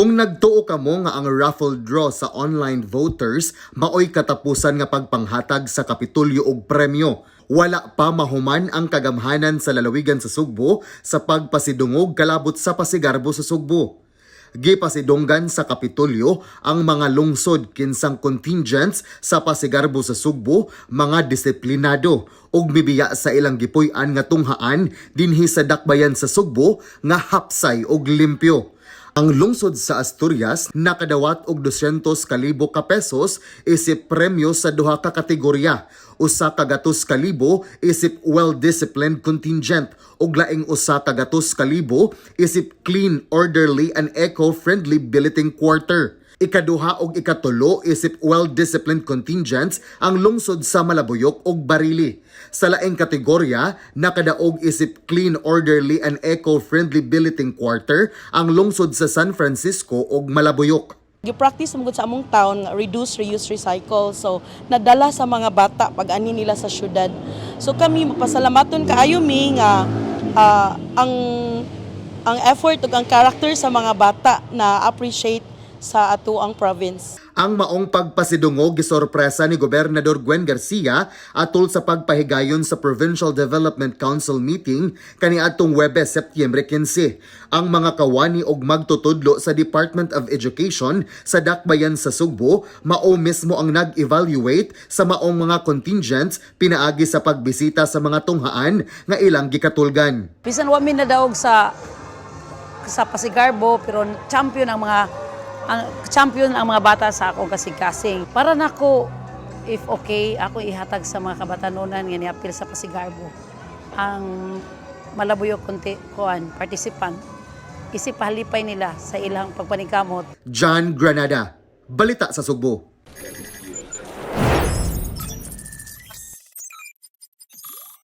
Kung nagtuo ka mo nga ang raffle draw sa online voters, maoy katapusan nga pagpanghatag sa kapitulyo og premyo. Wala pa mahuman ang kagamhanan sa lalawigan sa Sugbo sa pagpasidungog kalabot sa pasigarbo sa Sugbo. Gipasidunggan sa Kapitolyo ang mga lungsod kinsang contingents sa pasigarbo sa Sugbo, mga disiplinado ug mibiya sa ilang gipuy-an nga tunghaan dinhi sa dakbayan sa Sugbo nga hapsay ug limpyo. Ang lungsod sa Asturias nakadawat og 200,000 ka pesos isip premyo sa duha ka kategorya. Usa ka gatos ka libo isip well-disciplined contingent ug laing usa ka gatos ka libo isip clean, orderly and eco-friendly billeting quarter. Ikaduha ug ikatulo isip well-disciplined contingents ang lungsod sa Malabuyok ug Barili. Sa laing kategorya, nakadaog isip clean, orderly and eco-friendly billeting quarter ang lungsod sa San Francisco ug Malabuyok. Gi-practice mo sa among town nga reduce, reuse, recycle. So nadala sa mga bata pag ani nila sa syudad. So kami magpasalamaton kaayo mi nga ang effort ug ang character sa mga bata na appreciate sa ato ang province. Ang maong pagpasidungog gisorpresa ni Gobernador Gwen Garcia atol sa pagpahigayon sa Provincial Development Council meeting kaniadtong Huwebes, Setyembre 15. Ang mga kawani og magtutudlo sa Department of Education sa dakbayan sa Sugbo mao mismo ang nag-evaluate sa maong mga contingents pinaagi sa pagbisita sa mga tunghaan nga ilang gikatulgan. Bisan wa mi nadaog sa pasigarbo pero champion ang mga bata sa akong kasing-kasing. Para nako, if okay, ako ihatag sa mga kabatanunan nga niapil sa pasigarbo. Ang Malabuyok participant, isip pahalipay nila sa ilang pagpanikamot. John Granada, Balita sa Sugbo.